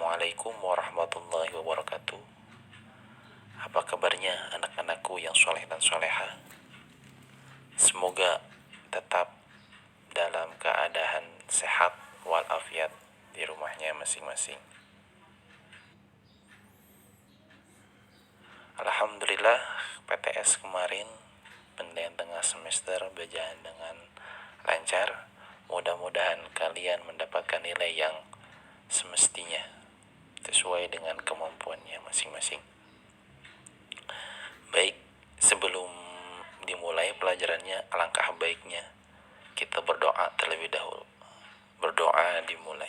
Assalamualaikum warahmatullahi wabarakatuh. Apa kabarnya anak-anakku yang soleh dan soleha? Semoga tetap dalam keadaan sehat walafiat di rumahnya masing-masing. Alhamdulillah, PTS kemarin penilaian tengah semester berjalan dengan lancar. Mudah-mudahan kalian mendapatkan nilai yang semestinya sesuai dengan kemampuannya masing-masing. Baik, sebelum dimulai pelajarannya, alangkah baiknya kita berdoa terlebih dahulu. Berdoa dimulai.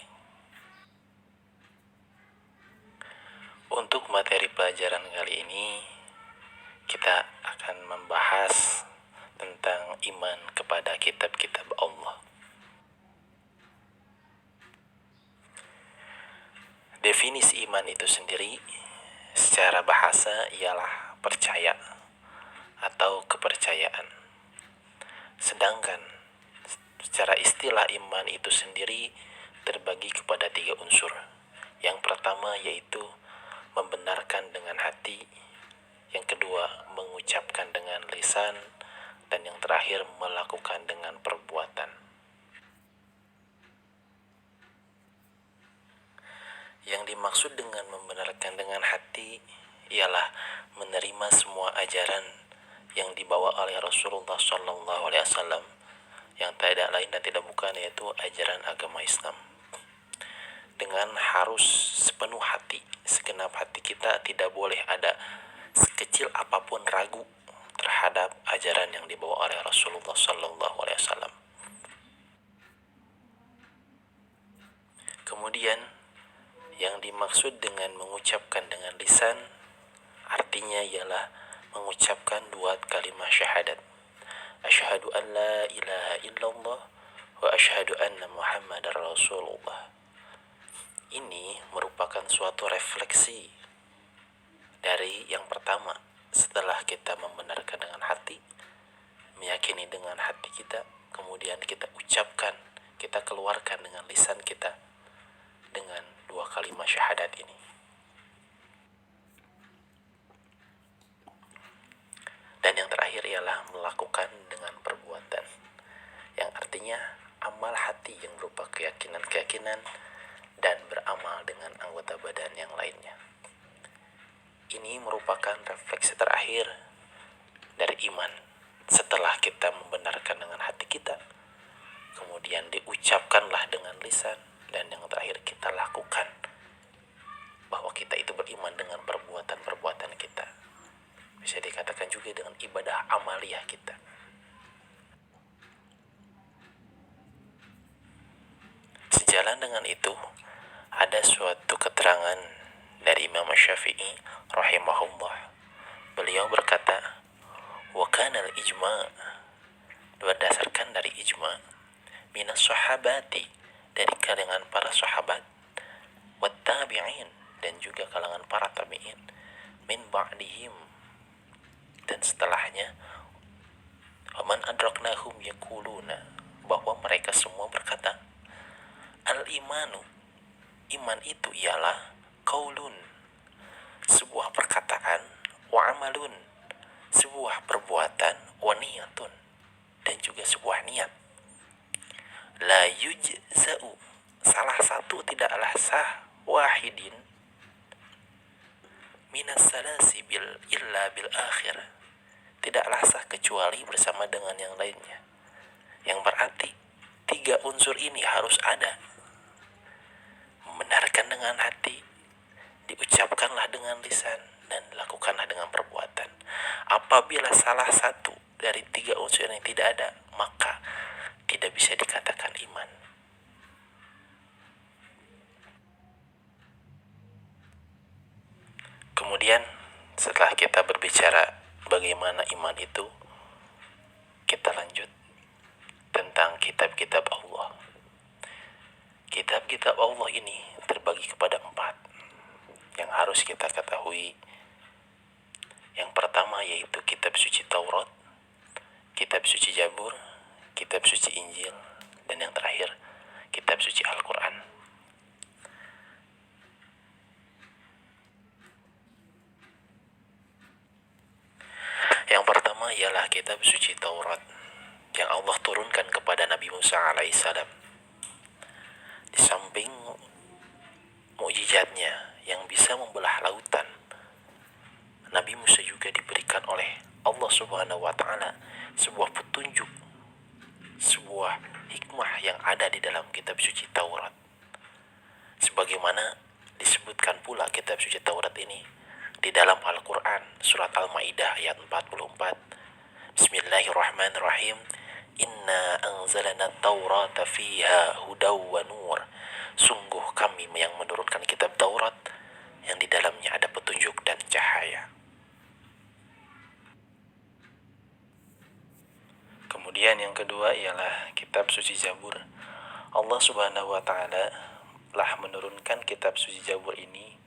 Untuk materi pelajaran kali ini, kita akan membahas tentang iman kepada kitab-kitab Allah. Definisi iman itu sendiri secara bahasa ialah percaya atau kepercayaan. Sedangkan secara istilah iman itu sendiri terbagi kepada 3 unsur. Yang pertama yaitu membenarkan dengan hati, yang kedua mengucapkan dengan lisan, dan yang terakhir melakukan dengan perbuatan. Yang dimaksud dengan membenarkan dengan hati ialah menerima semua ajaran yang dibawa oleh Rasulullah SAW, yang tidak lain dan tidak bukan yaitu ajaran agama Islam. Dengan harus sepenuh hati, segenap hati kita, tidak boleh ada sekecil apapun ragu terhadap ajaran yang dibawa oleh Rasulullah SAW. Kemudian yang dimaksud dengan mengucapkan dengan lisan artinya ialah mengucapkan 2 kalimat syahadat. Asyhadu an la ilaha illallah wa asyhadu anna Muhammadar Rasulullah. Ini merupakan suatu refleksi dari yang pertama, setelah kita membenarkan dengan hati, meyakini dengan hati kita, kemudian kita ucapkan, kita keluarkan dengan lisan kita dengan 2 kalimat syahadat ini. Dan yang terakhir ialah melakukan dengan perbuatan, yang artinya amal hati yang berupa keyakinan-keyakinan dan beramal dengan anggota badan yang lainnya. Ini merupakan refleksi terakhir dari iman. Setelah kita membenarkan dengan hati kita, kemudian diucapkanlah dengan lisan, dan yang terakhir kita lakukan, bahwa kita itu beriman dengan perbuatan-perbuatan kita. Bisa dikatakan juga dengan ibadah amaliyah kita. Sejalan dengan itu, ada suatu keterangan dari Imam Syafi'i rahimahullah. Beliau berkata, wa kana al-ijma', berdasarkan dari ijma', minas sahabati, dari kalangan para sahabat, wat tabi'in, dan juga kalangan para tabi'in, min ba'dihim, dan setelahnya, man adraknahum yaquluna, bahwa mereka semua berkata, al-imanu, iman itu ialah qaulun, sebuah perkataan, wa amalun, sebuah perbuatan, wa niyatun, dan juga sebuah niat. La yujza'u, salah satu tidaklah sah, wahidin minas salasi illa bil akhir, tidaklah sah kecuali bersama dengan yang lainnya. Yang berarti 3 unsur ini harus ada. Membenarkan dengan hati, diucapkanlah dengan lisan, dan dilakukanlah dengan perbuatan. Apabila salah satu dari 3 unsur ini tidak ada, maka tidak bisa dikatakan iman. Kemudian setelah kita berbicara bagaimana iman itu, kita lanjut tentang kitab-kitab Allah. Kitab-kitab Allah ini terbagi kepada 4 yang harus kita ketahui. Yang pertama yaitu kitab suci Taurat, kitab suci Zabur, kitab suci Injil, dan yang terakhir kitab suci Al-Quran. ialah kitab suci Taurat yang Allah turunkan kepada Nabi Musa alaihissalam. Di samping mukjizatnya yang bisa membelah lautan, Nabi Musa juga diberikan oleh Allah Subhanahu wa taala sebuah petunjuk, sebuah hikmah yang ada di dalam kitab suci Taurat. Sebagaimana disebutkan pula kitab suci Taurat ini di dalam Al-Quran surat Al-Maidah ayat 44. Bismillahirrahmanirrahim. Inna anzalna Taurata fiha hudaw wa nur. Sungguh kami yang menurunkan kitab Taurat yang di dalamnya ada petunjuk dan cahaya. Kemudian yang kedua ialah kitab suci Zabur. Allah Subhanahu wa taala telah menurunkan kitab suci Zabur ini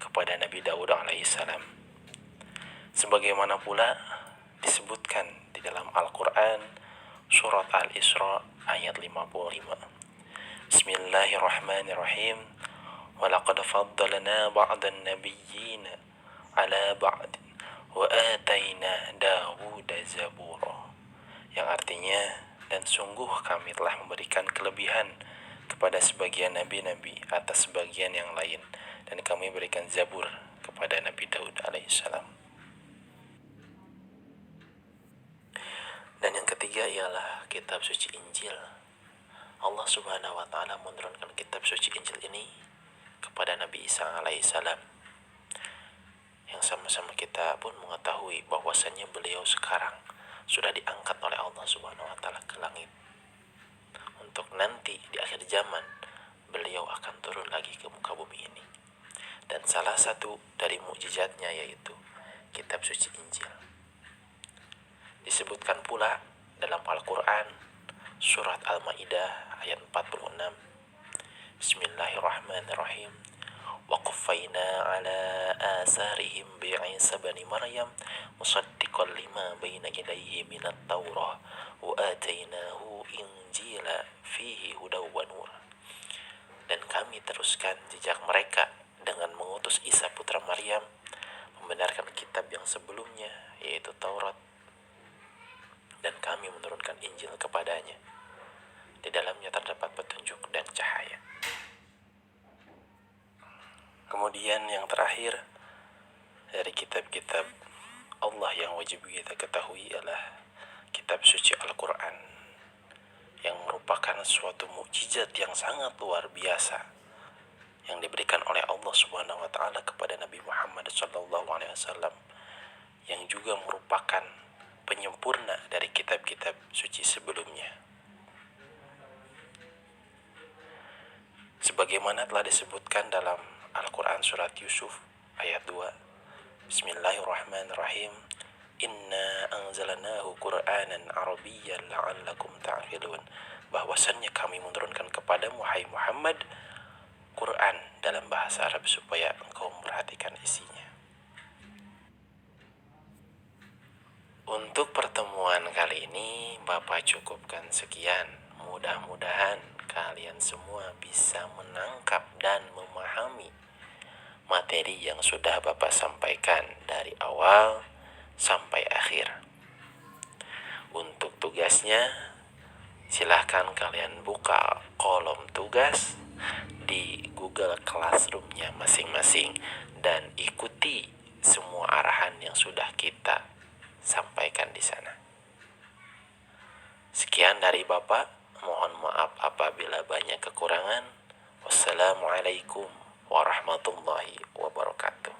kepada Nabi Daud alaihissalam. Sebagaimana pula disebutkan di dalam Al-Quran surat Al-Isra ayat 55. Bismillahirrahmanirrahim. Walaqad faddalna ba'dan nabiyyin ala ba'd wa atayna Dawuda zabura. Yang artinya, dan sungguh kami telah memberikan kelebihan kepada sebagian nabi-nabi atas sebagian yang lain, dan kami berikan Zabur kepada Nabi Daud alaihissalam. Dan yang ketiga ialah kitab suci Injil. Allah Subhanahu wa taala menurunkan kitab suci Injil ini kepada Nabi Isa alaihissalam, yang sama-sama kita pun mengetahui bahwasannya beliau sekarang sudah diangkat oleh Allah Subhanahu wa taala ke langit. Untuk nanti di akhir zaman beliau akan turun lagi ke muka bumi ini. Dan salah satu dari mukjizatnya yaitu kitab suci Injil. Disebutkan pula dalam Al-Quran surat Al-Maidah ayat 46. Bismillahirrahmanirrahim. Wa qaffayna ala asarihim bi'isa bani Maryam musaddiqan lima baina yadayhi minat Taurah wa atainahu injila fihi hudaw wa nur. Dan kami teruskan jejak mereka dengan mengutus Isa putra Maryam membenarkan kitab yang sebelumnya yaitu Taurat, dan kami menurunkan Injil kepadanya. Di dalamnya terdapat petunjuk dan cahaya. Kemudian yang terakhir dari kitab-kitab Allah yang wajib kita ketahui adalah kitab suci Al-Quran, yang merupakan suatu mukjizat yang sangat luar biasa yang diberikan oleh Allah Subhanahu wa taala kepada Nabi Muhammad SAW, yang juga merupakan penyempurna dari kitab-kitab suci sebelumnya. Sebagaimana telah disebutkan dalam Al-Quran surat Yusuf ayat 2. Bismillahirrahmanirrahim. Inna anzalnahu Qur'anan Arabiyyan la'allakum ta'qilun. Bahwasannya kami menurunkan kepadamu, hai Muhammad, Quran dalam bahasa Arab supaya engkau memperhatikan isinya. Untuk pertemuan kali ini Bapak cukupkan sekian. Mudah-mudahan kalian semua bisa menangkap dan memahami materi yang sudah Bapak sampaikan dari awal sampai akhir. Untuk tugasnya, silahkan kalian buka kolom tugas di Google Classroom-nya masing-masing dan ikuti semua arahan yang sudah kita sampaikan di sana. Sekian dari Bapak, mohon maaf apabila banyak kekurangan. Wassalamualaikum warahmatullahi wabarakatuh.